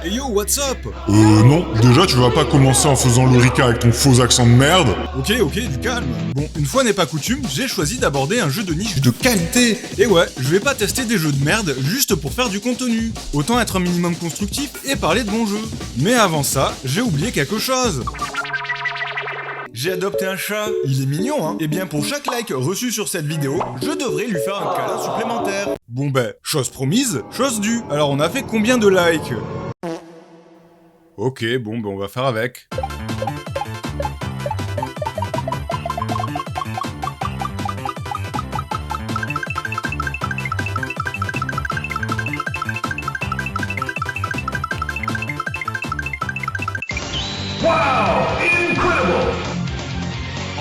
Hey yo, what's up? Non, déjà tu vas pas commencer en faisant le ricain avec ton faux accent de merde. Ok, du calme. Bon, une fois n'est pas coutume, j'ai choisi d'aborder un jeu de niche de qualité. Et ouais, je vais pas tester des jeux de merde juste pour faire du contenu. Autant être un minimum constructif et parler de bons jeux. Mais avant ça, j'ai oublié quelque chose. J'ai adopté un chat, il est mignon hein. Et bien pour chaque like reçu sur cette vidéo, je devrais lui faire un câlin supplémentaire. Bon ben, chose promise, chose due. Alors on a fait combien de likes? Ok, bon ben on va faire avec.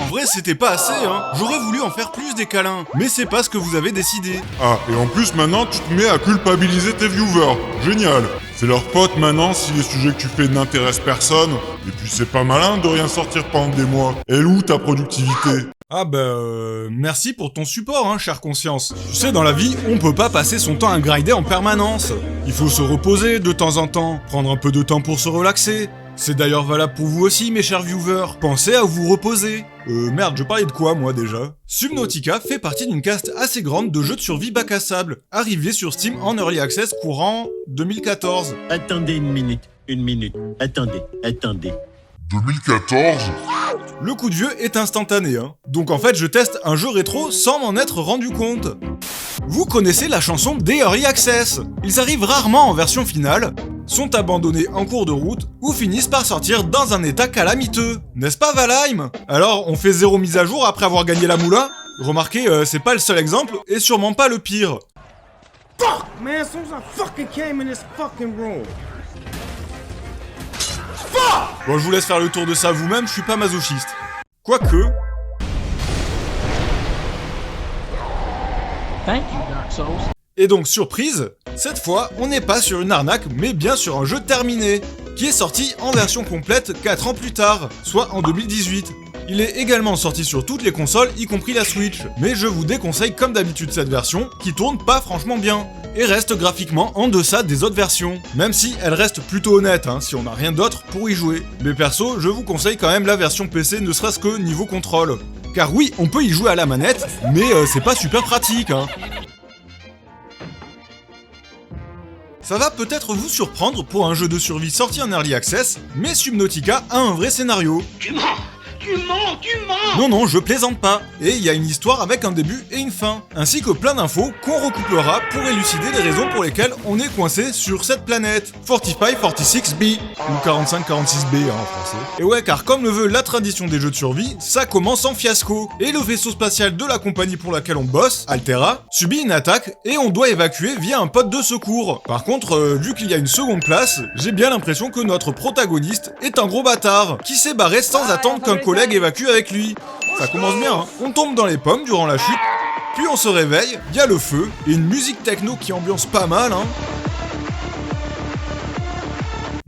En vrai, c'était pas assez, hein. J'aurais voulu en faire plus des câlins, mais c'est pas ce que vous avez décidé. Ah, et en plus maintenant tu te mets à culpabiliser tes viewers. Génial. C'est leur pote maintenant si les sujets que tu fais n'intéressent personne. Et puis c'est pas malin de rien sortir pendant des mois. Elle où ta productivité? Ah merci pour ton support, hein, chère conscience. Tu sais, dans la vie, on peut pas passer son temps à grinder en permanence. Il faut se reposer de temps en temps, prendre un peu de temps pour se relaxer. C'est d'ailleurs valable pour vous aussi, mes chers viewers. Pensez à vous reposer. Merde, je parlais de quoi, moi, déjà? Subnautica fait partie d'une caste assez grande de jeux de survie bac à sable, arrivé sur Steam en Early Access courant 2014. Attendez une minute, attendez. 2014? Le coup de vieux est instantané, hein. Donc en fait, je teste un jeu rétro sans m'en être rendu compte. Vous connaissez la chanson des Early Access. Ils arrivent rarement en version finale, sont abandonnés en cours de route, ou finissent par sortir dans un état calamiteux. N'est-ce pas Valheim? Alors, on fait 0 mise à jour après avoir gagné la moula? Remarquez, c'est pas le seul exemple, et sûrement pas le pire. Fuck, man, as soon as I fucking came in this fucking room. Bon, je vous laisse faire le tour de ça vous-même, je suis pas masochiste. Quoique... Thank you, Dark Souls. Et donc, surprise, cette fois, on n'est pas sur une arnaque, mais bien sur un jeu terminé, qui est sorti en version complète 4 ans plus tard, soit en 2018. Il est également sorti sur toutes les consoles, y compris la Switch, mais je vous déconseille comme d'habitude cette version, qui tourne pas franchement bien, et reste graphiquement en deçà des autres versions, même si elle reste plutôt honnête, hein, si on n'a rien d'autre pour y jouer. Mais perso, je vous conseille quand même la version PC, ne serait-ce que niveau contrôle. Car oui, on peut y jouer à la manette, mais c'est pas super pratique, hein. Ça va peut-être vous surprendre pour un jeu de survie sorti en Early Access, mais Subnautica a un vrai scénario. Tu mens! Non, je plaisante pas. Et il y a une histoire avec un début et une fin, ainsi que plein d'infos qu'on recoupera pour élucider les raisons pour lesquelles on est coincé sur cette planète. 45-46B, ou 45-46B hein, en français. Et ouais, car comme le veut la tradition des jeux de survie, ça commence en fiasco. Et le vaisseau spatial de la compagnie pour laquelle on bosse, Altera, subit une attaque et on doit évacuer via un poste de secours. Par contre, vu qu'il y a une seconde place, j'ai bien l'impression que notre protagoniste est un gros bâtard, qui s'est barré sans attendre qu'un collègue évacue avec lui. Ça commence bien, hein. On tombe dans les pommes durant la chute, puis on se réveille, il y a le feu, et une musique techno qui ambiance pas mal, hein.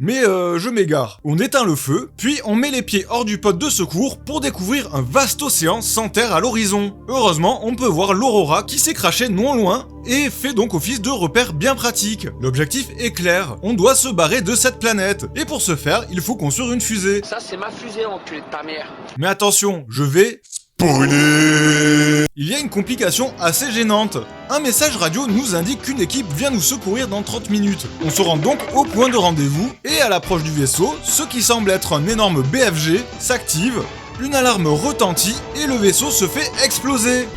Mais je m'égare. On éteint le feu, puis on met les pieds hors du pod de secours pour découvrir un vaste océan sans terre à l'horizon. Heureusement, on peut voir l'aurora qui s'est crashée non loin, et fait donc office de repère bien pratique. L'objectif est clair, on doit se barrer de cette planète, et pour ce faire, il faut construire une fusée. Ça, c'est ma fusée, enculé de ta mère. Mais attention, je vais... Spoiler! Il y a une complication assez gênante. Un message radio nous indique qu'une équipe vient nous secourir dans 30 minutes. On se rend donc au point de rendez-vous, et à l'approche du vaisseau, ce qui semble être un énorme BFG s'active, une alarme retentit, et le vaisseau se fait exploser.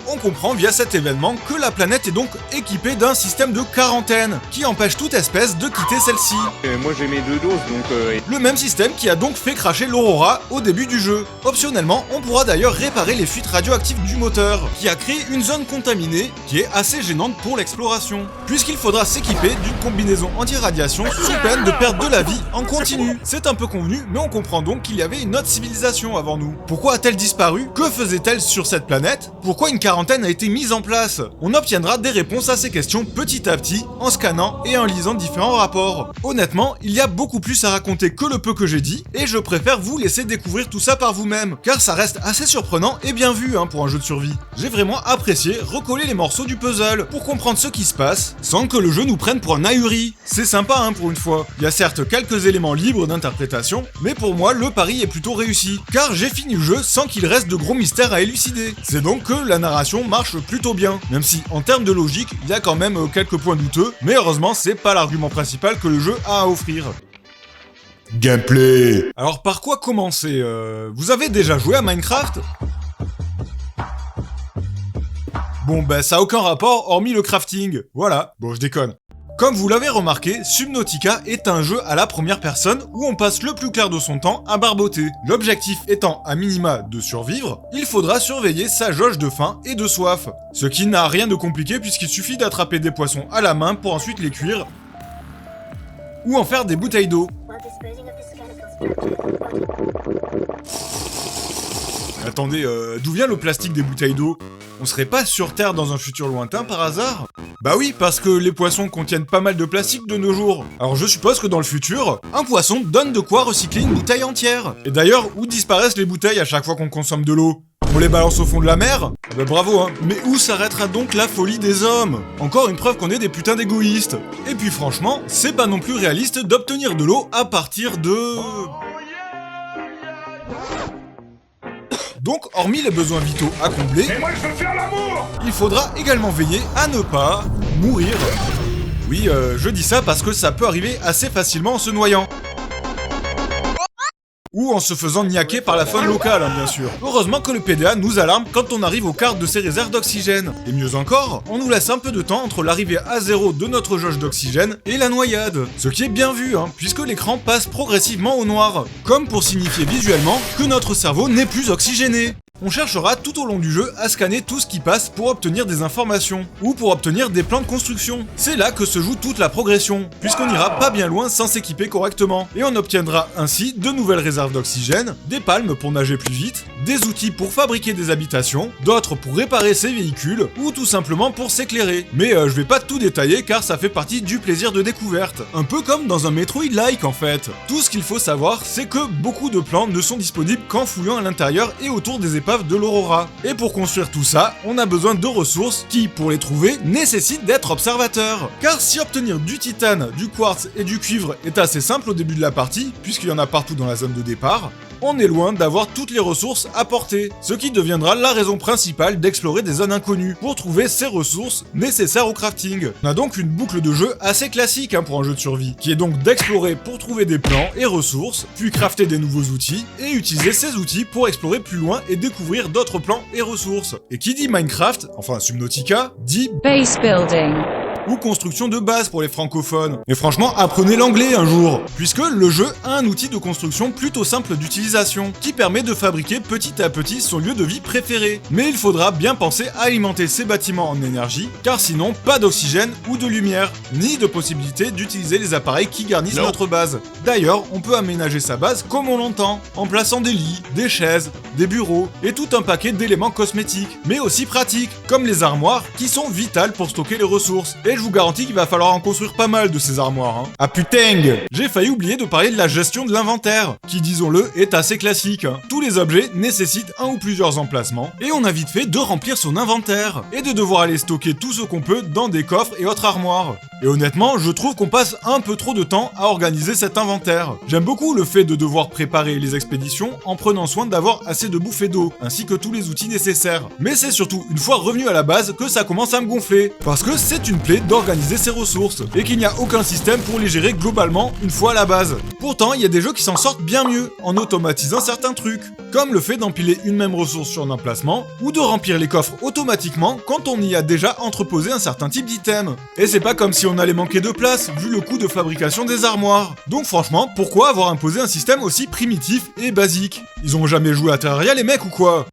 On comprend via cet événement que la planète est donc équipée d'un système de quarantaine qui empêche toute espèce de quitter celle-ci. Moi j'ai mes 2 doses donc... Le même système qui a donc fait cracher l'Aurora au début du jeu. Optionnellement, on pourra d'ailleurs réparer les fuites radioactives du moteur, qui a créé une zone contaminée qui est assez gênante pour l'exploration, puisqu'il faudra s'équiper d'une combinaison anti-radiation sous peine de perdre de la vie en continu. C'est un peu convenu, mais on comprend donc qu'il y avait une autre civilisation avant nous. Pourquoi a-t-elle disparu? Que faisait-elle sur cette planète? Pourquoi une quarantaine quarantaine a été mise en place. On obtiendra des réponses à ces questions petit à petit, en scannant et en lisant différents rapports. Honnêtement, il y a beaucoup plus à raconter que le peu que j'ai dit, et je préfère vous laisser découvrir tout ça par vous-même, car ça reste assez surprenant et bien vu pour un jeu de survie. J'ai vraiment apprécié recoller les morceaux du puzzle, pour comprendre ce qui se passe, sans que le jeu nous prenne pour un ahuri. C'est sympa pour une fois. Il y a certes quelques éléments libres d'interprétation, mais pour moi le pari est plutôt réussi, car j'ai fini le jeu sans qu'il reste de gros mystères à élucider. C'est donc que la narration marche plutôt bien, même si en termes de logique, il y a quand même quelques points douteux, mais heureusement c'est pas l'argument principal que le jeu a à offrir. Gameplay. Alors par quoi commencer Vous avez déjà joué à Minecraft ? Bon ça a aucun rapport hormis le crafting, voilà, bon je déconne. Comme vous l'avez remarqué, Subnautica est un jeu à la première personne où on passe le plus clair de son temps à barboter. L'objectif étant à minima de survivre, il faudra surveiller sa jauge de faim et de soif. Ce qui n'a rien de compliqué puisqu'il suffit d'attraper des poissons à la main pour ensuite les cuire ou en faire des bouteilles d'eau. Attendez, d'où vient le plastique des bouteilles d'eau ? On serait pas sur Terre dans un futur lointain par hasard ? Bah oui, parce que les poissons contiennent pas mal de plastique de nos jours. Alors je suppose que dans le futur, un poisson donne de quoi recycler une bouteille entière. Et d'ailleurs, où disparaissent les bouteilles à chaque fois qu'on consomme de l'eau ? On les balance au fond de la mer ? Bah bravo Mais où s'arrêtera donc la folie des hommes ? Encore une preuve qu'on est des putains d'égoïstes. Et puis franchement, c'est pas non plus réaliste d'obtenir de l'eau à partir de... Donc, hormis les besoins vitaux à combler, il faudra également veiller à ne pas mourir. Oui, je dis ça parce que ça peut arriver assez facilement en se noyant. Ou en se faisant niaquer par la faune locale, bien sûr. Heureusement que le PDA nous alarme quand on arrive aux cartes de ses réserves d'oxygène. Et mieux encore, on nous laisse un peu de temps entre l'arrivée à zéro de notre jauge d'oxygène et la noyade. Ce qui est bien vu, puisque l'écran passe progressivement au noir. Comme pour signifier visuellement que notre cerveau n'est plus oxygéné. On cherchera tout au long du jeu à scanner tout ce qui passe pour obtenir des informations, ou pour obtenir des plans de construction. C'est là que se joue toute la progression, puisqu'on n'ira pas bien loin sans s'équiper correctement, et on obtiendra ainsi de nouvelles réserves d'oxygène, des palmes pour nager plus vite, des outils pour fabriquer des habitations, d'autres pour réparer ses véhicules, ou tout simplement pour s'éclairer. Mais je vais pas tout détailler car ça fait partie du plaisir de découverte. Un peu comme dans un Metroid-like en fait. Tout ce qu'il faut savoir, c'est que beaucoup de plans ne sont disponibles qu'en fouillant à l'intérieur et autour des épaules de l'Aurora. Et pour construire tout ça, on a besoin de ressources qui, pour les trouver, nécessitent d'être observateur. Car si obtenir du titane, du quartz et du cuivre est assez simple au début de la partie, puisqu'il y en a partout dans la zone de départ, on est loin d'avoir toutes les ressources à portée, ce qui deviendra la raison principale d'explorer des zones inconnues, pour trouver ces ressources nécessaires au crafting. On a donc une boucle de jeu assez classique pour un jeu de survie, qui est donc d'explorer pour trouver des plans et ressources, puis crafter des nouveaux outils, et utiliser ces outils pour explorer plus loin et découvrir d'autres plans et ressources. Et qui dit Minecraft, enfin Subnautica, dit base building. Ou construction de base pour les francophones. Et franchement, apprenez l'anglais un jour, puisque le jeu a un outil de construction plutôt simple d'utilisation, qui permet de fabriquer petit à petit son lieu de vie préféré. Mais il faudra bien penser à alimenter ces bâtiments en énergie, car sinon, pas d'oxygène ou de lumière, ni de possibilité d'utiliser les appareils qui garnissent notre base. D'ailleurs, on peut aménager sa base comme on l'entend, en plaçant des lits, des chaises, des bureaux, et tout un paquet d'éléments cosmétiques, mais aussi pratiques, comme les armoires, qui sont vitales pour stocker les ressources. Et je vous garantis qu'il va falloir en construire pas mal de ces armoires. Ah putain, j'ai failli oublier de parler de la gestion de l'inventaire, qui disons-le est assez classique. Tous les objets nécessitent un ou plusieurs emplacements, et on a vite fait de remplir son inventaire, et de devoir aller stocker tout ce qu'on peut dans des coffres et autres armoires. Et honnêtement, je trouve qu'on passe un peu trop de temps à organiser cet inventaire. J'aime beaucoup le fait de devoir préparer les expéditions en prenant soin d'avoir assez de bouffe et d'eau, ainsi que tous les outils nécessaires. Mais c'est surtout une fois revenu à la base que ça commence à me gonfler, parce que c'est une plaie d'organiser ses ressources, et qu'il n'y a aucun système pour les gérer globalement une fois à la base. Pourtant, il y a des jeux qui s'en sortent bien mieux, en automatisant certains trucs, comme le fait d'empiler une même ressource sur un emplacement, ou de remplir les coffres automatiquement quand on y a déjà entreposé un certain type d'item. Et c'est pas comme si on allait manquer de place, vu le coût de fabrication des armoires. Donc franchement, pourquoi avoir imposé un système aussi primitif et basique ? Ils ont jamais joué à Terraria les mecs ou quoi ?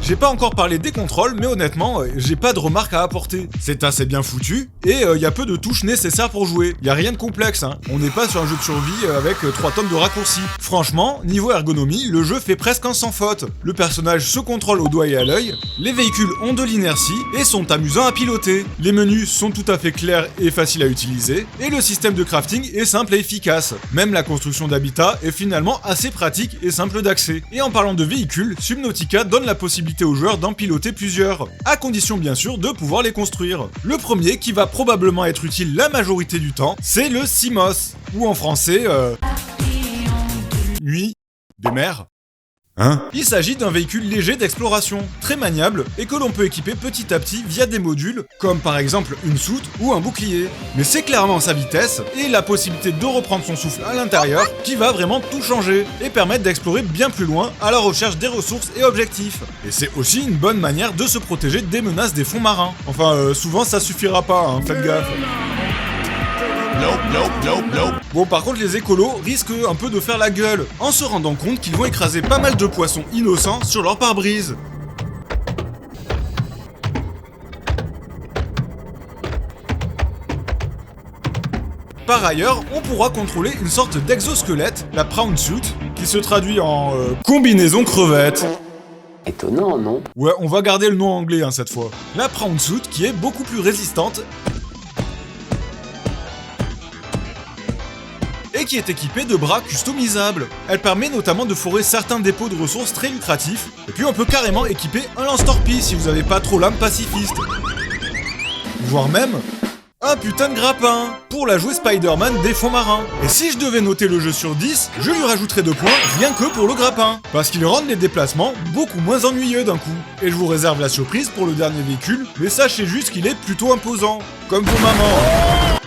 J'ai pas encore parlé des contrôles, mais honnêtement, j'ai pas de remarques à apporter. C'est assez bien foutu, et y a peu de touches nécessaires pour jouer. Y a rien de complexe, hein. On n'est pas sur un jeu de survie avec 3 tonnes de raccourcis. Franchement, niveau ergonomie, le jeu fait presque un sans faute. Le personnage se contrôle au doigt et à l'œil, les véhicules ont de l'inertie et sont amusants à piloter. Les menus sont tout à fait clairs et faciles à utiliser, et le système de crafting est simple et efficace. Même la construction d'habitat est finalement assez pratique et simple d'accès. Et en parlant de véhicules, Subnautica donne la possibilité aux joueurs d'en piloter plusieurs, à condition bien sûr de pouvoir les construire. Le premier, qui va probablement être utile la majorité du temps, c'est le Simos, ou en français, Nuit des mers. Hein? Il s'agit d'un véhicule léger d'exploration, très maniable, et que l'on peut équiper petit à petit via des modules, comme par exemple une soute ou un bouclier. Mais c'est clairement sa vitesse, et la possibilité de reprendre son souffle à l'intérieur, qui va vraiment tout changer, et permettre d'explorer bien plus loin à la recherche des ressources et objectifs. Et c'est aussi une bonne manière de se protéger des menaces des fonds marins. Enfin, souvent ça suffira pas, hein, faites gaffe. Bon, par contre, les écolos risquent un peu de faire la gueule, en se rendant compte qu'ils vont écraser pas mal de poissons innocents sur leur pare-brise. Par ailleurs, on pourra contrôler une sorte d'exosquelette, la Prawn Suit, qui se traduit en combinaison crevette. Étonnant, non? Ouais, on va garder le nom anglais hein, cette fois. La Prawn Suit qui est beaucoup plus résistante et qui est équipée de bras customisables. Elle permet notamment de forer certains dépôts de ressources très lucratifs, et puis on peut carrément équiper un lance-torpille si vous avez pas trop l'âme pacifiste. Voire même un putain de grappin pour la jouer Spider-Man des fonds marins. Et si je devais noter le jeu sur 10, je lui rajouterais 2 points rien que pour le grappin, parce qu'il rend les déplacements beaucoup moins ennuyeux d'un coup. Et je vous réserve la surprise pour le dernier véhicule, mais sachez juste qu'il est plutôt imposant, comme vos mamans.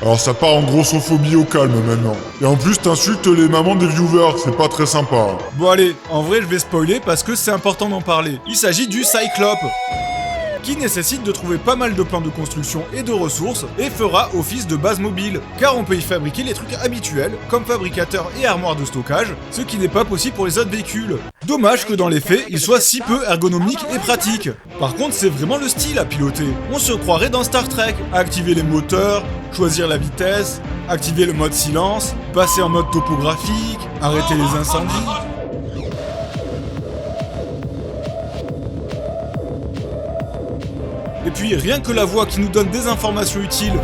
Alors ça part en grossophobie au calme maintenant. Et en plus t'insultes les mamans des viewers, c'est pas très sympa. Bon allez, en vrai je vais spoiler parce que c'est important d'en parler. Il s'agit du Cyclope, qui nécessite de trouver pas mal de plans de construction et de ressources, et fera office de base mobile, car on peut y fabriquer les trucs habituels, comme fabricateur et armoire de stockage, ce qui n'est pas possible pour les autres véhicules. Dommage que dans les faits, il soit si peu ergonomique et pratique. Par contre, c'est vraiment le style à piloter. On se croirait dans Star Trek, à activer les moteurs, choisir la vitesse, activer le mode silence, passer en mode topographique, arrêter les incendies. Et puis rien que la voix qui nous donne des informations utiles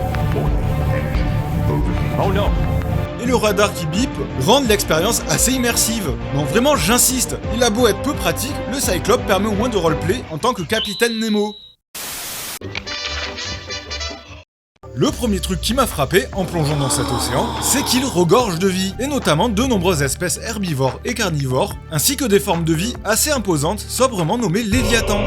et le radar qui bip rendent l'expérience assez immersive. Non vraiment j'insiste, il a beau être peu pratique, le Cyclope permet au moins de roleplay en tant que capitaine Nemo. Le premier truc qui m'a frappé en plongeant dans cet océan, c'est qu'il regorge de vie, et notamment de nombreuses espèces herbivores et carnivores, ainsi que des formes de vie assez imposantes, sobrement nommées Léviathans.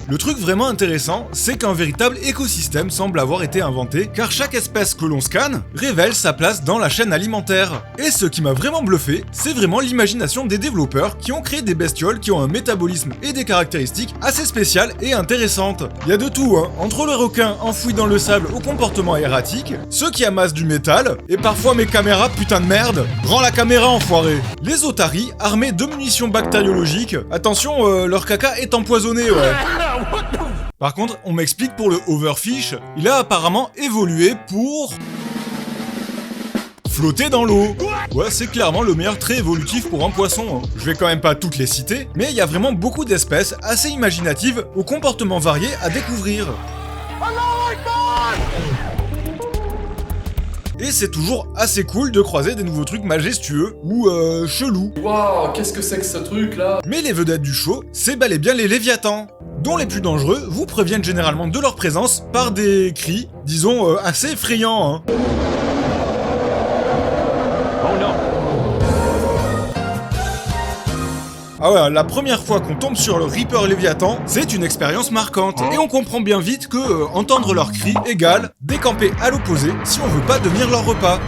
Le truc vraiment intéressant, c'est qu'un véritable écosystème semble avoir été inventé, car chaque espèce que l'on scanne révèle sa place dans la chaîne alimentaire. Et ce qui m'a vraiment bluffé, c'est vraiment l'imagination des développeurs qui ont créé des bestioles qui ont un métabolisme et des caractéristiques assez spéciales et intéressantes. Il y a de tout, hein, entre les requins enfouis dans le sable au comportement erratique, ceux qui amassent du métal, et parfois mes caméras putain de merde, rends la caméra enfoiré. Les otaries armés de munitions bactériologiques, attention, leur caca est empoisonné, ouais. Par contre, on m'explique pour le Overfish, il a apparemment évolué pour flotter dans l'eau. Ouais, c'est clairement le meilleur trait évolutif pour un poisson. Hein. Je vais quand même pas toutes les citer, mais il y a vraiment beaucoup d'espèces assez imaginatives aux comportements variés à découvrir. Et c'est toujours assez cool de croiser des nouveaux trucs majestueux ou chelous. Waouh, qu'est-ce que c'est que ce truc là? Mais les vedettes du show, c'est bel et bien les Léviathans, dont les plus dangereux vous préviennent généralement de leur présence par des cris, disons, assez effrayants. Hein. Ah ouais, la première fois qu'on tombe sur le Reaper Léviathan, c'est une expérience marquante. Et on comprend bien vite que entendre leurs cris égale décamper à l'opposé si on veut pas devenir leur repas.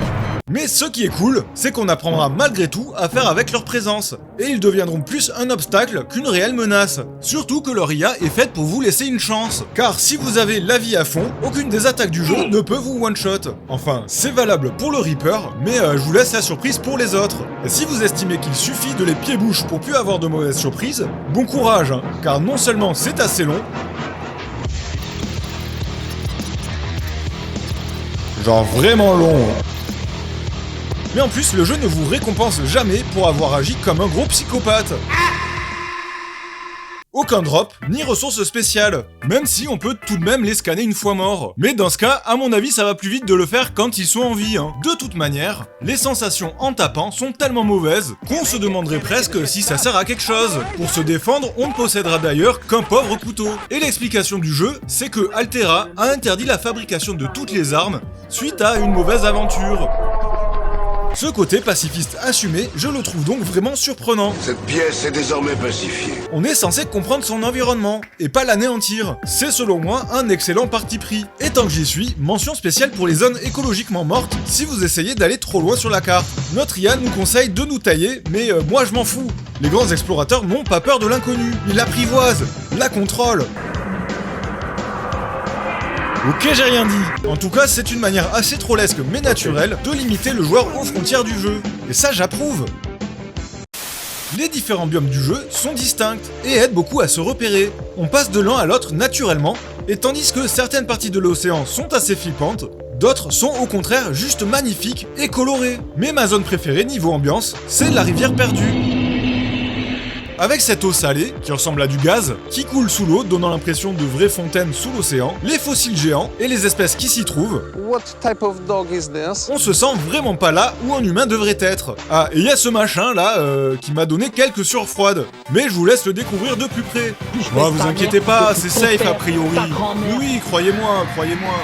Mais ce qui est cool, c'est qu'on apprendra malgré tout à faire avec leur présence, et ils deviendront plus un obstacle qu'une réelle menace. Surtout que leur IA est faite pour vous laisser une chance, car si vous avez la vie à fond, aucune des attaques du jeu ne peut vous one-shot. Enfin, c'est valable pour le Reaper, mais je vous laisse la surprise pour les autres. Et si vous estimez qu'il suffit de les pieds-bouches pour plus avoir de mauvaises surprises, bon courage, hein, car non seulement c'est assez long, genre vraiment long, mais en plus le jeu ne vous récompense jamais pour avoir agi comme un gros psychopathe. Aucun drop, ni ressources spéciales, même si on peut tout de même les scanner une fois morts. Mais dans ce cas, à mon avis, ça va plus vite de le faire quand ils sont en vie, hein. De toute manière, les sensations en tapant sont tellement mauvaises qu'on se demanderait presque si ça sert à quelque chose. Pour se défendre, on ne possédera d'ailleurs qu'un pauvre couteau. Et l'explication du jeu, c'est que Altera a interdit la fabrication de toutes les armes suite à une mauvaise aventure. Ce côté pacifiste assumé, je le trouve donc vraiment surprenant. Cette pièce est désormais pacifiée. On est censé comprendre son environnement, et pas l'anéantir. C'est selon moi un excellent parti pris. Et tant que j'y suis, mention spéciale pour les zones écologiquement mortes, si vous essayez d'aller trop loin sur la carte. Notre IA nous conseille de nous tailler, mais moi je m'en fous. Les grands explorateurs n'ont pas peur de l'inconnu, ils l'apprivoisent, la contrôlent. Ok, j'ai rien dit. En tout cas, c'est une manière assez trollesque mais naturelle de limiter le joueur aux frontières du jeu. Et ça, j'approuve. Les différents biomes du jeu sont distincts et aident beaucoup à se repérer. On passe de l'un à l'autre naturellement, et tandis que certaines parties de l'océan sont assez flippantes, d'autres sont au contraire juste magnifiques et colorées. Mais ma zone préférée niveau ambiance, c'est la rivière perdue. Avec cette eau salée, qui ressemble à du gaz, qui coule sous l'eau, donnant l'impression de vraies fontaines sous l'océan, les fossiles géants et les espèces qui s'y trouvent, What type of dog is this? on se sent vraiment pas là où un humain devrait être. Ah, et il y a ce machin là, qui m'a donné quelques sueurs froides. Mais je vous laisse le découvrir de plus près. Oh, vous inquiétez pas, c'est safe a priori. Oui, croyez-moi, croyez-moi.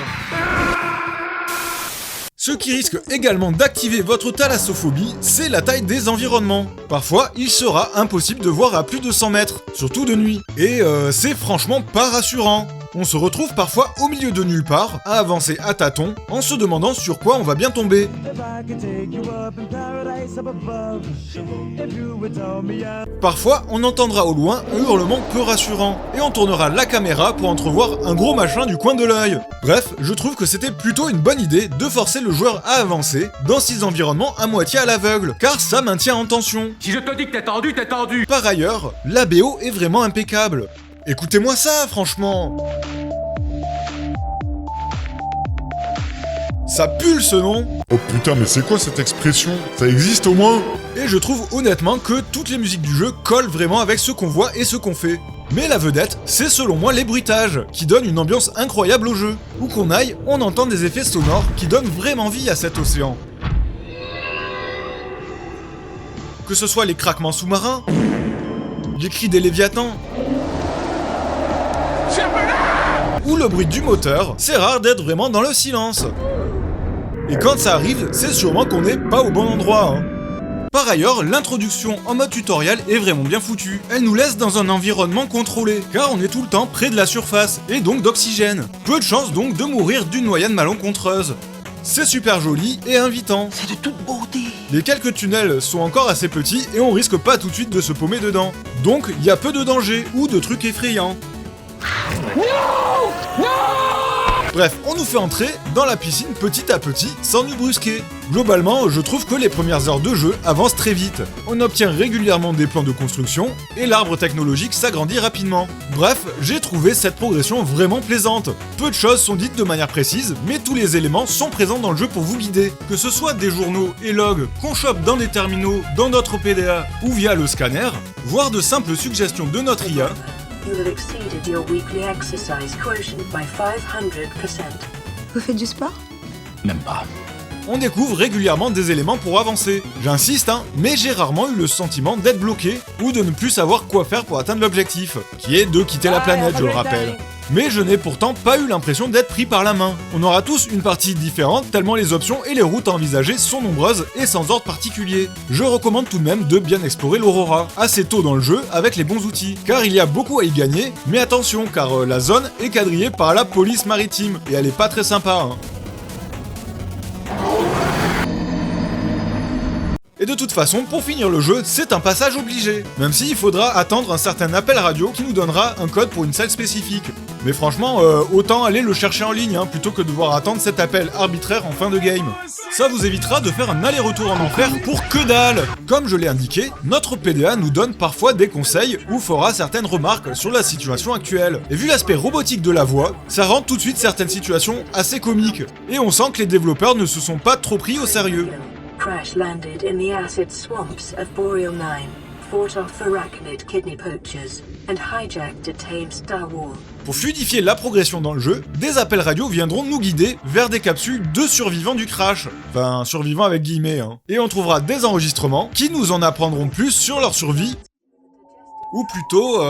Ce qui risque également d'activer votre thalassophobie, c'est la taille des environnements. Parfois, il sera impossible de voir à plus de 100 mètres, surtout de nuit. Et c'est franchement pas rassurant. On se retrouve parfois au milieu de nulle part, à avancer à tâtons, en se demandant sur quoi on va bien tomber. Parfois, on entendra au loin un hurlement peu rassurant, et on tournera la caméra pour entrevoir un gros machin du coin de l'œil. Bref, je trouve que c'était plutôt une bonne idée de forcer le joueur à avancer dans ces environnements à moitié à l'aveugle, car ça maintient en tension. Si je te dis que t'es tendu, t'es tendu. Par ailleurs, la BO est vraiment impeccable. Écoutez-moi ça, franchement. Ça pulse, non? Oh putain, mais c'est quoi cette expression? Ça existe au moins? Et je trouve honnêtement que toutes les musiques du jeu collent vraiment avec ce qu'on voit et ce qu'on fait. Mais la vedette, c'est selon moi les bruitages, qui donnent une ambiance incroyable au jeu. Où qu'on aille, on entend des effets sonores qui donnent vraiment vie à cet océan. Que ce soit les craquements sous-marins, les cris des léviathans, ou le bruit du moteur, c'est rare d'être vraiment dans le silence. Et quand ça arrive, c'est sûrement qu'on n'est pas au bon endroit, hein. Par ailleurs, l'introduction en mode tutoriel est vraiment bien foutue. Elle nous laisse dans un environnement contrôlé, car on est tout le temps près de la surface, et donc d'oxygène. Peu de chance donc de mourir d'une noyade malencontreuse. C'est super joli et invitant. C'est de toute beauté. Les quelques tunnels sont encore assez petits et on risque pas tout de suite de se paumer dedans. Donc il y a peu de dangers ou de trucs effrayants. Bref, on nous fait entrer dans la piscine petit à petit, sans nous brusquer. Globalement, je trouve que les premières heures de jeu avancent très vite. On obtient régulièrement des plans de construction, et l'arbre technologique s'agrandit rapidement. Bref, j'ai trouvé cette progression vraiment plaisante. Peu de choses sont dites de manière précise, mais tous les éléments sont présents dans le jeu pour vous guider. Que ce soit des journaux et logs qu'on chope dans des terminaux, dans notre PDA, ou via le scanner, voire de simples suggestions de notre IA, You have exceeded your weekly exercise quotient by 500%. Vous faites du sport? Même pas. on découvre régulièrement des éléments pour avancer. J'insiste, hein, mais j'ai rarement eu le sentiment d'être bloqué ou de ne plus savoir quoi faire pour atteindre l'objectif, qui est de quitter la planète, je le rappelle. Mais je n'ai pourtant pas eu l'impression d'être pris par la main. On aura tous une partie différente tellement les options et les routes à envisager sont nombreuses et sans ordre particulier. Je recommande tout de même de bien explorer l'Aurora, assez tôt dans le jeu avec les bons outils, car il y a beaucoup à y gagner, mais attention car la zone est quadrillée par la police maritime, et elle est pas très sympa, hein. de toute façon, pour finir le jeu, c'est un passage obligé. Même s'il faudra attendre un certain appel radio qui nous donnera un code pour une salle spécifique. Mais franchement, autant aller le chercher en ligne, plutôt que de devoir attendre cet appel arbitraire en fin de game. Ça vous évitera de faire un aller-retour en enfer pour que dalle. Comme je l'ai indiqué, notre PDA nous donne parfois des conseils ou fera certaines remarques sur la situation actuelle. Et vu l'aspect robotique de la voix, ça rend tout de suite certaines situations assez comiques. Et on sent que les développeurs ne se sont pas trop pris au sérieux. Crash landed in the acid swamps of Boreal 9, fought off arachnid kidney poachers, and hijacked a tame Star Wars. Pour fluidifier la progression dans le jeu, des appels radio viendront nous guider vers des capsules de survivants du crash. Enfin, survivants avec guillemets, Et on trouvera des enregistrements qui nous en apprendront plus sur leur survie, ou plutôt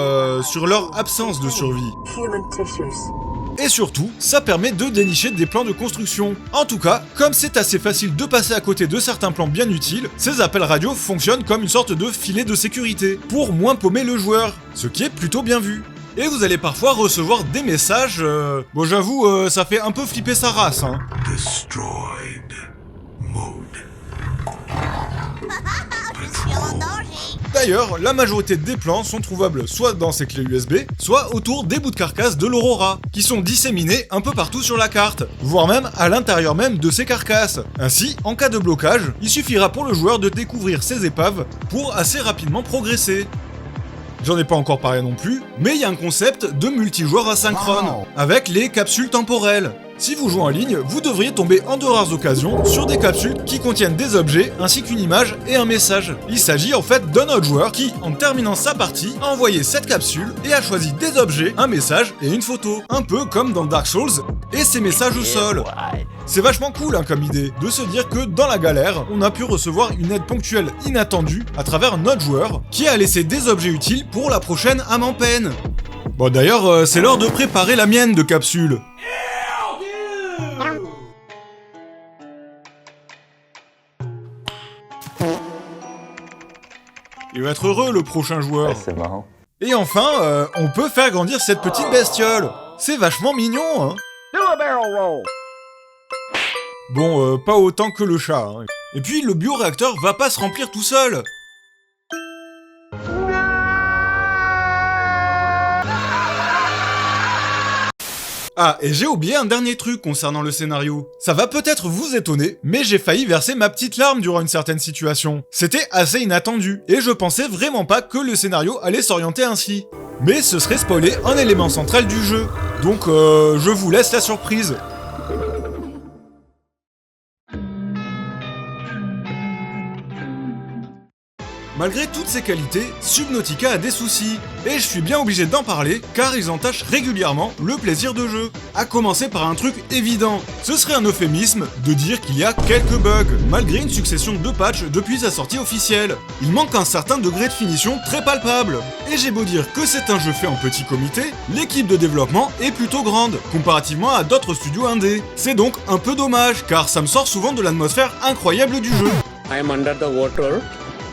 sur leur absence de survie. Human tissues. Et surtout, ça permet de dénicher des plans de construction. En tout cas, comme c'est assez facile de passer à côté de certains plans bien utiles, ces appels radio fonctionnent comme une sorte de filet de sécurité, pour moins paumer le joueur, ce qui est plutôt bien vu. Et vous allez parfois recevoir des messages... Bon j'avoue, ça fait un peu flipper sa race, Destroyed. Mode. D'ailleurs, la majorité des plans sont trouvables soit dans ces clés USB, soit autour des bouts de carcasse de l'Aurora, qui sont disséminés un peu partout sur la carte, voire même à l'intérieur même de ces carcasses. Ainsi, en cas de blocage, il suffira pour le joueur de découvrir ces épaves pour assez rapidement progresser. J'en ai pas encore parlé non plus, mais il y a un concept de multijoueur asynchrone, avec les capsules temporelles. Si vous jouez en ligne, vous devriez tomber en de rares occasions sur des capsules qui contiennent des objets ainsi qu'une image et un message. Il s'agit en fait d'un autre joueur qui, en terminant sa partie, a envoyé cette capsule et a choisi des objets, un message et une photo. Un peu comme dans Dark Souls et ses messages au sol. C'est vachement cool comme idée, de se dire que dans la galère, on a pu recevoir une aide ponctuelle inattendue à travers un autre joueur qui a laissé des objets utiles pour la prochaine âme en peine. Bon d'ailleurs, c'est l'heure de préparer la mienne de capsule. Il va être heureux le prochain joueur. C'est marrant. Et enfin, on peut faire grandir cette petite bestiole. C'est vachement mignon, Bon, pas autant que le chat, Et puis le bioréacteur va pas se remplir tout seul. Ah, et j'ai oublié un dernier truc concernant le scénario. Ça va peut-être vous étonner, mais j'ai failli verser ma petite larme durant une certaine situation. C'était assez inattendu, et je pensais vraiment pas que le scénario allait s'orienter ainsi. Mais ce serait spoiler un élément central du jeu. Donc je vous laisse la surprise. Malgré toutes ses qualités, Subnautica a des soucis, et je suis bien obligé d'en parler car ils entachent régulièrement le plaisir de jeu. À commencer par un truc évident, ce serait un euphémisme de dire qu'il y a quelques bugs, malgré une succession de patchs depuis sa sortie officielle. Il manque un certain degré de finition très palpable, et j'ai beau dire que c'est un jeu fait en petit comité, l'équipe de développement est plutôt grande, comparativement à d'autres studios indés. C'est donc un peu dommage, car ça me sort souvent de l'atmosphère incroyable du jeu. I am under the water.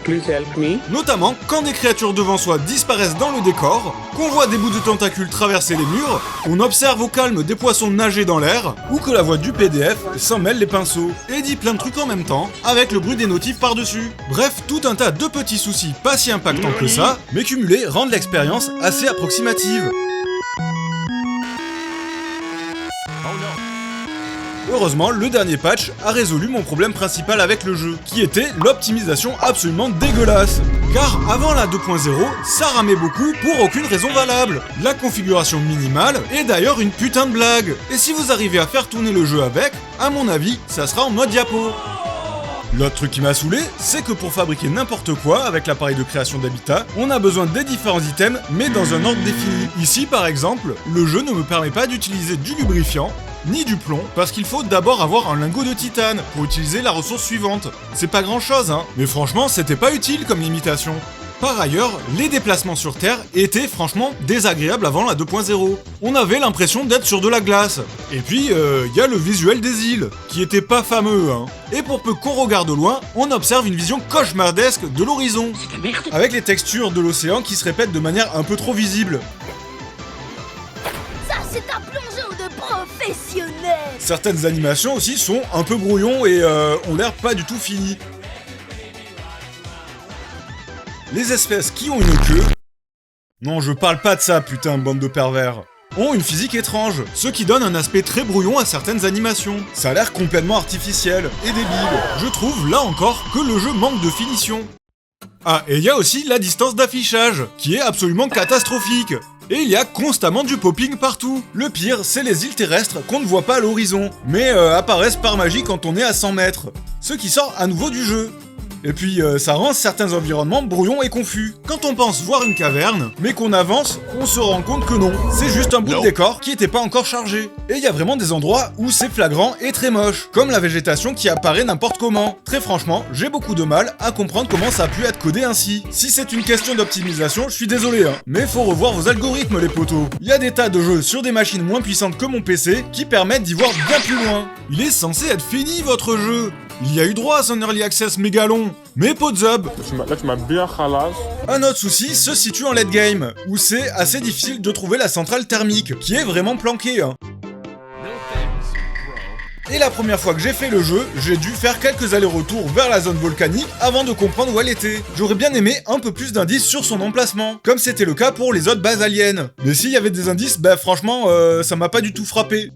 Please help me. Notamment quand des créatures devant soi disparaissent dans le décor, qu'on voit des bouts de tentacules traverser les murs, qu'on observe au calme des poissons nager dans l'air, ou que la voix du PDF s'en mêle les pinceaux, et dit plein de trucs en même temps, avec le bruit des notifs par-dessus. Bref, tout un tas de petits soucis pas si impactants que ça, mais cumulés rendent l'expérience assez approximative. Heureusement, le dernier patch a résolu mon problème principal avec le jeu, qui était l'optimisation absolument dégueulasse. Car avant la 2.0, ça ramait beaucoup pour aucune raison valable. La configuration minimale est d'ailleurs une putain de blague. Et si vous arrivez à faire tourner le jeu avec, à mon avis, ça sera en mode diapo. L'autre truc qui m'a saoulé, c'est que pour fabriquer n'importe quoi avec l'appareil de création d'habitat, on a besoin des différents items, mais dans un ordre défini. Ici, par exemple, le jeu ne me permet pas d'utiliser du lubrifiant, ni du plomb, parce qu'il faut d'abord avoir un lingot de titane pour utiliser la ressource suivante. C'est pas grand chose, mais franchement, c'était pas utile comme limitation. Par ailleurs, les déplacements sur Terre étaient franchement désagréables avant la 2.0. On avait l'impression d'être sur de la glace. Et puis, y a le visuel des îles, qui était pas fameux, Et pour peu qu'on regarde au loin, on observe une vision cauchemardesque de l'horizon. Avec les textures de l'océan qui se répètent de manière un peu trop visible. Ça, c'est un plongeon de professionnel. Certaines animations aussi sont un peu brouillons et ont l'air pas du tout finies. Les espèces qui ont une queue... Non, je parle pas de ça, putain, bande de pervers. Ont une physique étrange, ce qui donne un aspect très brouillon à certaines animations. Ça a l'air complètement artificiel et débile. Je trouve, là encore, que le jeu manque de finition. Ah, et il y a aussi la distance d'affichage, qui est absolument catastrophique. Et il y a constamment du popping partout. Le pire, c'est les îles terrestres qu'on ne voit pas à l'horizon, mais apparaissent par magie quand on est à 100 mètres. Ce qui sort à nouveau du jeu. Et puis ça rend certains environnements brouillons et confus. Quand on pense voir une caverne, mais qu'on avance, on se rend compte que non. C'est juste un bout de décor qui était pas encore chargé. Et il y a vraiment des endroits où c'est flagrant et très moche, comme la végétation qui apparaît n'importe comment. Très franchement, j'ai beaucoup de mal à comprendre comment ça a pu être codé ainsi. Si c'est une question d'optimisation, je suis désolé, mais faut revoir vos algorithmes les potos. Il y a des tas de jeux sur des machines moins puissantes que mon PC qui permettent d'y voir bien plus loin. Il est censé être fini votre jeu. Il y a eu droit à son Early Access mégalon. Mais Podzub. Là, tu m'as bien ralasse. Un autre souci se situe en late game, où c'est assez difficile de trouver la centrale thermique, qui est vraiment planquée. Et la première fois que j'ai fait le jeu, j'ai dû faire quelques allers-retours vers la zone volcanique avant de comprendre où elle était. J'aurais bien aimé un peu plus d'indices sur son emplacement, comme c'était le cas pour les autres bases aliens. Mais s'il y avait des indices, bah franchement, ça m'a pas du tout frappé.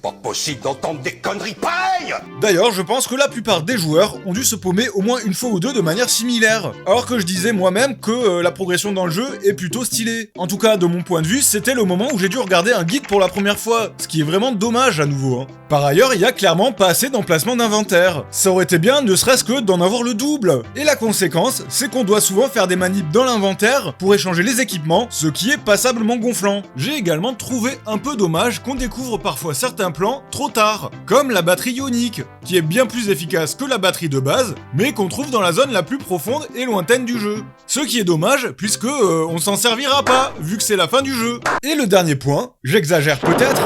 Pas possible d'entendre des conneries pareilles! D'ailleurs, je pense que la plupart des joueurs ont dû se paumer au moins une fois ou deux de manière similaire, alors que je disais moi-même que la progression dans le jeu est plutôt stylée. En tout cas, de mon point de vue, c'était le moment où j'ai dû regarder un guide pour la première fois, ce qui est vraiment dommage à nouveau. Par ailleurs, il y a clairement pas assez d'emplacement d'inventaire. Ça aurait été bien ne serait-ce que d'en avoir le double. Et la conséquence, c'est qu'on doit souvent faire des manips dans l'inventaire pour échanger les équipements, ce qui est passablement gonflant. J'ai également trouvé un peu dommage qu'on découvre parfois certains plans trop tard, comme la batterie ionique, qui est bien plus efficace que la batterie de base, mais qu'on trouve dans la zone la plus profonde et lointaine du jeu. Ce qui est dommage, puisque on s'en servira pas, vu que c'est la fin du jeu. Et le dernier point, j'exagère peut-être,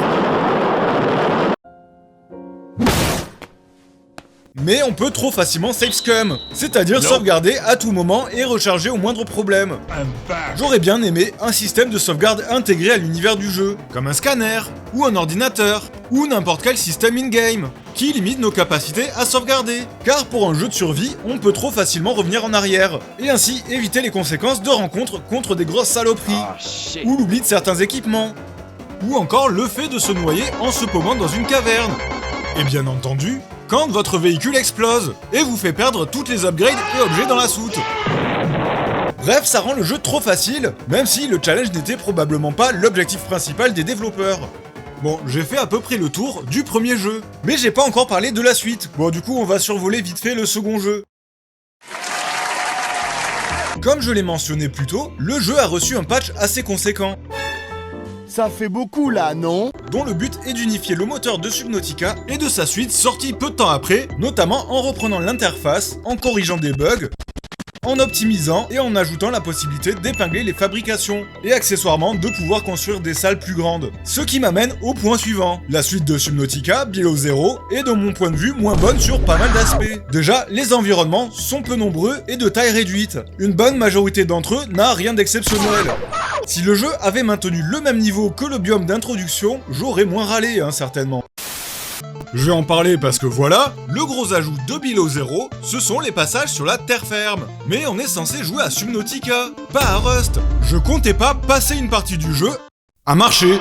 mais on peut trop facilement save scum, c'est-à-dire sauvegarder à tout moment et recharger au moindre problème. J'aurais bien aimé un système de sauvegarde intégré à l'univers du jeu, comme un scanner, ou un ordinateur, ou n'importe quel système in-game, qui limite nos capacités à sauvegarder. Car pour un jeu de survie, on peut trop facilement revenir en arrière, et ainsi éviter les conséquences de rencontres contre des grosses saloperies, ou l'oubli de certains équipements, ou encore le fait de se noyer en se paumant dans une caverne. Et bien entendu, quand votre véhicule explose et vous fait perdre toutes les upgrades et objets dans la soute. Bref, ça rend le jeu trop facile, même si le challenge n'était probablement pas l'objectif principal des développeurs. Bon, j'ai fait à peu près le tour du premier jeu, mais j'ai pas encore parlé de la suite. Bon, du coup, on va survoler vite fait le second jeu. Comme je l'ai mentionné plus tôt, le jeu a reçu un patch assez conséquent. Ça fait beaucoup là, non? Dont le but est d'unifier le moteur de Subnautica et de sa suite sortie peu de temps après, notamment en reprenant l'interface, en corrigeant des bugs, en optimisant et en ajoutant la possibilité d'épingler les fabrications, et accessoirement de pouvoir construire des salles plus grandes. Ce qui m'amène au point suivant. La suite de Subnautica, Below Zero, est de mon point de vue moins bonne sur pas mal d'aspects. Déjà, les environnements sont peu nombreux et de taille réduite. Une bonne majorité d'entre eux n'a rien d'exceptionnel. Si le jeu avait maintenu le même niveau que le biome d'introduction, j'aurais moins râlé, certainement. Je vais en parler parce que voilà, le gros ajout de Below Zero, ce sont les passages sur la terre ferme. Mais on est censé jouer à Subnautica, pas à Rust. Je comptais pas passer une partie du jeu à marcher.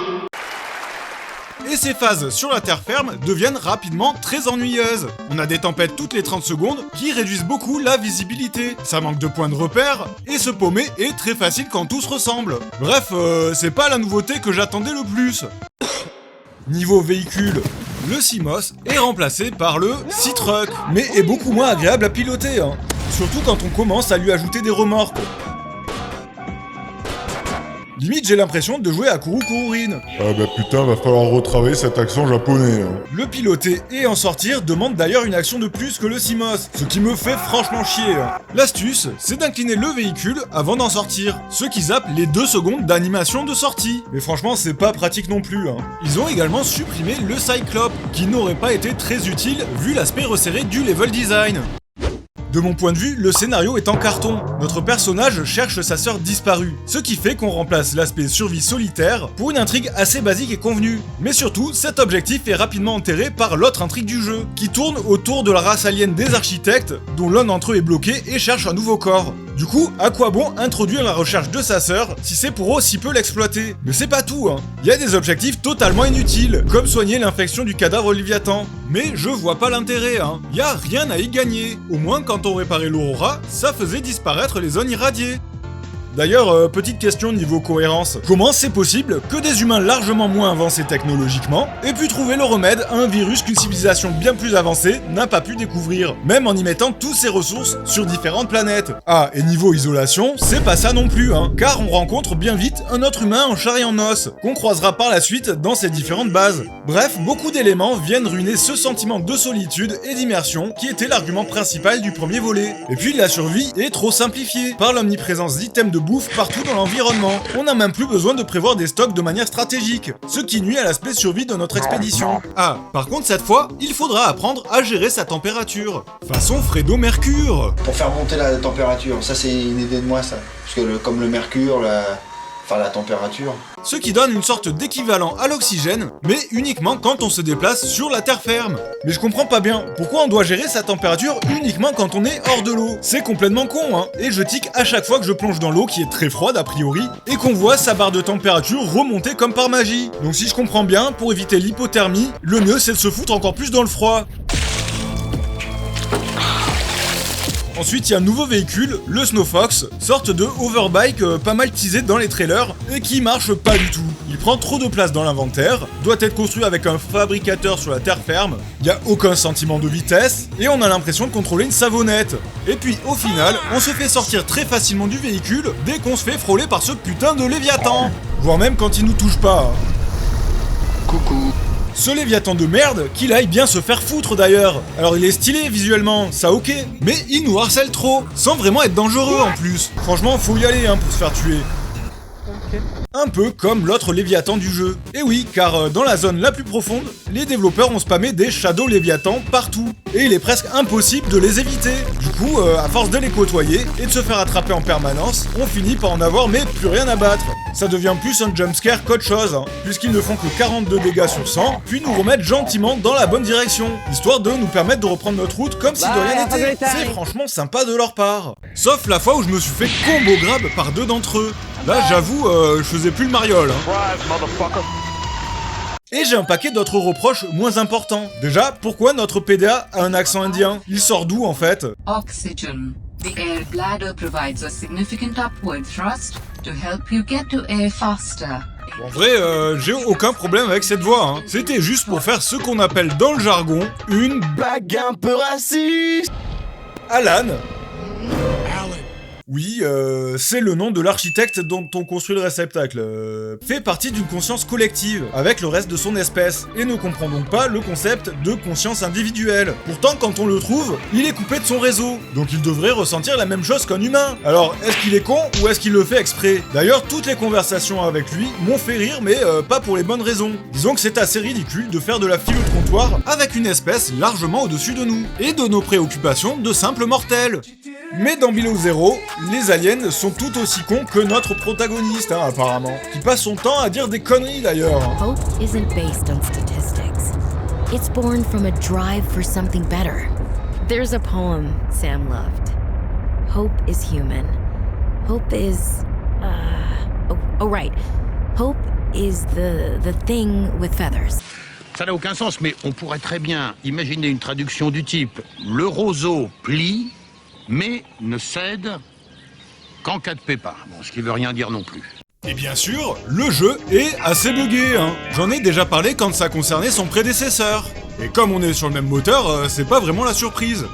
Et ces phases sur la terre ferme deviennent rapidement très ennuyeuses. On a des tempêtes toutes les 30 secondes qui réduisent beaucoup la visibilité. Ça manque de points de repère, et se paumer est très facile quand tout se ressemble. Bref, c'est pas la nouveauté que j'attendais le plus. Niveau véhicule, le Simos est remplacé par le Seatruck, mais est beaucoup moins agréable à piloter, surtout quand on commence à lui ajouter des remorques. Limite, j'ai l'impression de jouer à Kurukururin. Ah bah putain, va falloir retravailler cet accent japonais. Le piloter et en sortir demande d'ailleurs une action de plus que le Simos, ce qui me fait franchement chier. L'astuce, c'est d'incliner le véhicule avant d'en sortir, ce qui zappe les 2 secondes d'animation de sortie. Mais franchement, c'est pas pratique non plus. Ils ont également supprimé le Cyclope, qui n'aurait pas été très utile vu l'aspect resserré du level design. De mon point de vue, le scénario est en carton. Notre personnage cherche sa sœur disparue, ce qui fait qu'on remplace l'aspect survie solitaire pour une intrigue assez basique et convenue. Mais surtout, cet objectif est rapidement enterré par l'autre intrigue du jeu, qui tourne autour de la race alien des architectes, dont l'un d'entre eux est bloqué et cherche un nouveau corps. Du coup, à quoi bon introduire la recherche de sa sœur si c'est pour aussi peu l'exploiter? Mais c'est pas tout, hein. Il y a des objectifs totalement inutiles, comme soigner l'infection du cadavre Léviathan. Mais je vois pas l'intérêt, hein. Y a rien à y gagner. Au moins, quand on réparait l'Aurora, ça faisait disparaître les zones irradiées. D'ailleurs, petite question niveau cohérence. Comment c'est possible que des humains largement moins avancés technologiquement aient pu trouver le remède à un virus qu'une civilisation bien plus avancée n'a pas pu découvrir, même en y mettant toutes ses ressources sur différentes planètes? Ah, et niveau isolation, c'est pas ça non plus, hein, car on rencontre bien vite un autre humain en chair et en os, qu'on croisera par la suite dans ces différentes bases. Bref, beaucoup d'éléments viennent ruiner ce sentiment de solitude et d'immersion qui était l'argument principal du premier volet. Et puis la survie est trop simplifiée, par l'omniprésence d'items de bouffe partout dans l'environnement. On n'a même plus besoin de prévoir des stocks de manière stratégique, ce qui nuit à l'aspect survie de notre expédition. Ah, par contre cette fois, il faudra apprendre à gérer sa température. Façon Fredo Mercure. Pour faire monter la température, ça c'est une idée de moi ça. Parce que comme le mercure, la température. Ce qui donne une sorte d'équivalent à l'oxygène, mais uniquement quand on se déplace sur la terre ferme. Mais je comprends pas bien, pourquoi on doit gérer sa température uniquement quand on est hors de l'eau? C'est complètement con, hein. Et je tique à chaque fois que je plonge dans l'eau qui est très froide a priori, et qu'on voit sa barre de température remonter comme par magie. Donc si je comprends bien, pour éviter l'hypothermie, le mieux c'est de se foutre encore plus dans le froid. Ensuite, il y a un nouveau véhicule, le Snowfox, sorte de overbike pas mal teasé dans les trailers et qui marche pas du tout. Il prend trop de place dans l'inventaire, doit être construit avec un fabricateur sur la terre ferme, il y a aucun sentiment de vitesse et on a l'impression de contrôler une savonnette. Et puis au final, on se fait sortir très facilement du véhicule dès qu'on se fait frôler par ce putain de Léviathan. Voire même quand il nous touche pas. Coucou. Ce Léviathan de merde, qu'il aille bien se faire foutre d'ailleurs. Alors il est stylé visuellement, ça ok, mais il nous harcèle trop, sans vraiment être dangereux en plus. Franchement, faut y aller hein, pour se faire tuer. Un peu comme l'autre Léviathan du jeu. Et oui, car dans la zone la plus profonde, les développeurs ont spammé des Shadow Léviathans partout. Et il est presque impossible de les éviter. Du coup, à force de les côtoyer et de se faire attraper en permanence, on finit par en avoir mais plus rien à battre. Ça devient plus un jumpscare qu'autre chose, hein, puisqu'ils ne font que 42 dégâts sur 100, puis nous remettent gentiment dans la bonne direction, histoire de nous permettre de reprendre notre route comme si de rien n'était. C'est franchement sympa de leur part. Sauf la fois où je me suis fait combo grab par deux d'entre eux. Là, j'avoue, je faisais plus le mariole. Hein. Et j'ai un paquet d'autres reproches moins importants. Déjà, pourquoi notre PDA a un accent indien? Il sort d'où en fait? Oxygen. The air bladder provides a significant upward thrust to help you get to air faster. En vrai, j'ai aucun problème avec cette voix. Hein. C'était juste pour faire ce qu'on appelle dans le jargon une blague un peu raciste. Alan. Oui, c'est le nom de l'architecte dont on construit le réceptacle. Fait partie d'une conscience collective, avec le reste de son espèce, et ne comprend donc pas le concept de conscience individuelle. Pourtant, quand on le trouve, il est coupé de son réseau, donc il devrait ressentir la même chose qu'un humain. Alors, est-ce qu'il est con, ou est-ce qu'il le fait exprès? D'ailleurs, toutes les conversations avec lui m'ont fait rire, mais pas pour les bonnes raisons. Disons que c'est assez ridicule de faire de la philo de comptoir avec une espèce largement au-dessus de nous, et de nos préoccupations de simples mortels. Mais dans Below Zero, les aliens sont tout aussi cons que notre protagoniste, hein, apparemment. Qui passe son temps à dire des conneries d'ailleurs. Hope isn't based on statistics. It's born from a drive for something better. There's a poem Sam loved. Hope is human. Hope is... Oh right. Hope is the thing with feathers. Ça n'a aucun sens, mais on pourrait très bien imaginer une traduction du type « Le roseau plie, mais ne cède qu'en cas de pépin ». Bon, ce qui veut rien dire non plus. Et bien sûr, le jeu est assez buggé, hein. J'en ai déjà parlé quand ça concernait son prédécesseur. Et comme on est sur le même moteur, c'est pas vraiment la surprise.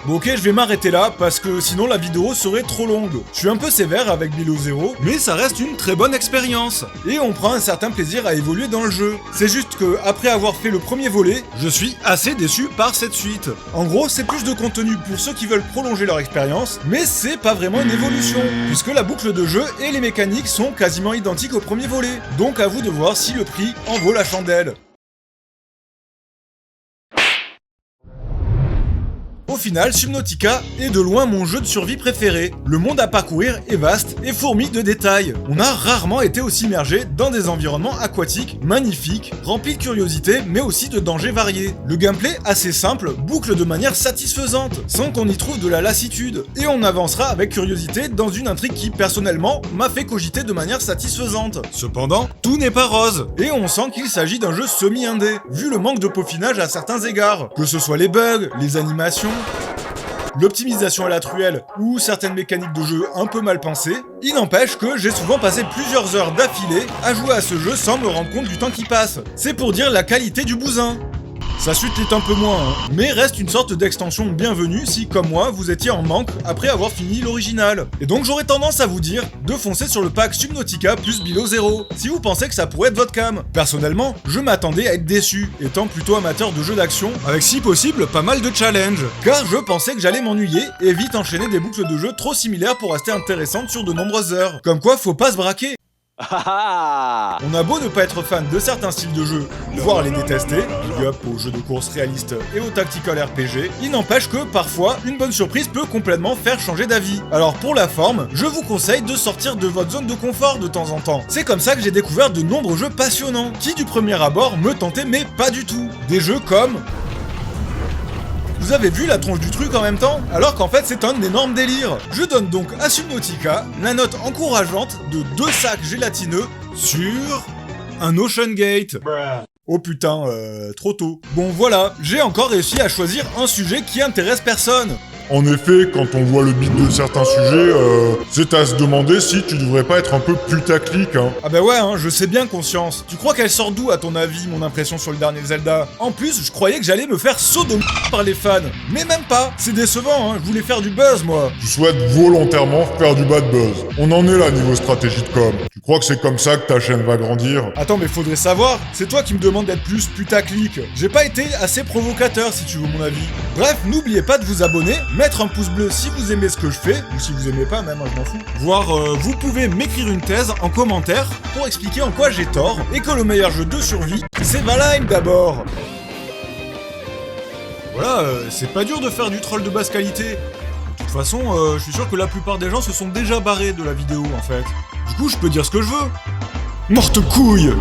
Bon ok, je vais m'arrêter là, parce que sinon la vidéo serait trop longue. Je suis un peu sévère avec Below Zero, mais ça reste une très bonne expérience. Et on prend un certain plaisir à évoluer dans le jeu. C'est juste que, après avoir fait le premier volet, je suis assez déçu par cette suite. En gros, c'est plus de contenu pour ceux qui veulent prolonger leur expérience, mais c'est pas vraiment une évolution, puisque la boucle de jeu et les mécaniques sont quasiment identiques au premier volet. Donc à vous de voir si le prix en vaut la chandelle. Au final, Subnautica est de loin mon jeu de survie préféré. Le monde à parcourir est vaste et fourmi de détails. On a rarement été aussi immergé dans des environnements aquatiques magnifiques, remplis de curiosité mais aussi de dangers variés. Le gameplay assez simple boucle de manière satisfaisante, sans qu'on y trouve de la lassitude. Et on avancera avec curiosité dans une intrigue qui, personnellement, m'a fait cogiter de manière satisfaisante. Cependant, tout n'est pas rose, et on sent qu'il s'agit d'un jeu semi-indé, vu le manque de peaufinage à certains égards, que ce soit les bugs, les animations, l'optimisation à la truelle ou certaines mécaniques de jeu un peu mal pensées. Il n'empêche que j'ai souvent passé plusieurs heures d'affilée à jouer à ce jeu sans me rendre compte du temps qui passe. C'est pour dire la qualité du bousin. Sa suite l'est un peu moins, mais reste une sorte d'extension bienvenue si, comme moi, vous étiez en manque après avoir fini l'original. Et donc j'aurais tendance à vous dire de foncer sur le pack Subnautica plus Below Zero, si vous pensez que ça pourrait être votre cam. Personnellement, je m'attendais à être déçu, étant plutôt amateur de jeux d'action, avec si possible pas mal de challenges, car je pensais que j'allais m'ennuyer et vite enchaîner des boucles de jeu trop similaires pour rester intéressantes sur de nombreuses heures. Comme quoi, faut pas se braquer. On a beau ne pas être fan de certains styles de jeu, voire les détester, big up aux jeux de course réalistes et aux tactical RPG, il n'empêche que parfois, une bonne surprise peut complètement faire changer d'avis. Alors pour la forme, je vous conseille de sortir de votre zone de confort de temps en temps. C'est comme ça que j'ai découvert de nombreux jeux passionnants, qui du premier abord me tentaient mais pas du tout. Des jeux comme... Vous avez vu la tronche du truc en même temps? Alors qu'en fait c'est un énorme délire. Je donne donc à Subnautica la note encourageante de 2 sacs gélatineux sur un Ocean Gate. Oh putain, trop tôt. Bon voilà, j'ai encore réussi à choisir un sujet qui intéresse personne. En effet, quand on voit le beat de certains sujets, c'est à se demander si tu devrais pas être un peu putaclic, hein. Ah bah ouais, hein, je sais bien Conscience. Tu crois qu'elle sort d'où à ton avis, mon impression sur le dernier Zelda? En plus, je croyais que j'allais me faire sodomie par les fans. Mais même pas, c'est décevant, hein, je voulais faire du buzz moi. Tu souhaites volontairement faire du bad buzz. On en est là niveau stratégie de com. Tu crois que c'est comme ça que ta chaîne va grandir? Attends, mais faudrait savoir, c'est toi qui me demandes d'être plus putaclic. J'ai pas été assez provocateur si tu veux mon avis. Bref, n'oubliez pas de vous abonner, mettre un pouce bleu si vous aimez ce que je fais, ou si vous aimez pas même, je m'en fous. Voire vous pouvez m'écrire une thèse en commentaire pour expliquer en quoi j'ai tort, et que le meilleur jeu de survie, c'est Valheim d'abord. Voilà, c'est pas dur de faire du troll de basse qualité. De toute façon, je suis sûr que la plupart des gens se sont déjà barrés de la vidéo en fait. Du coup, je peux dire ce que je veux. Morte couille.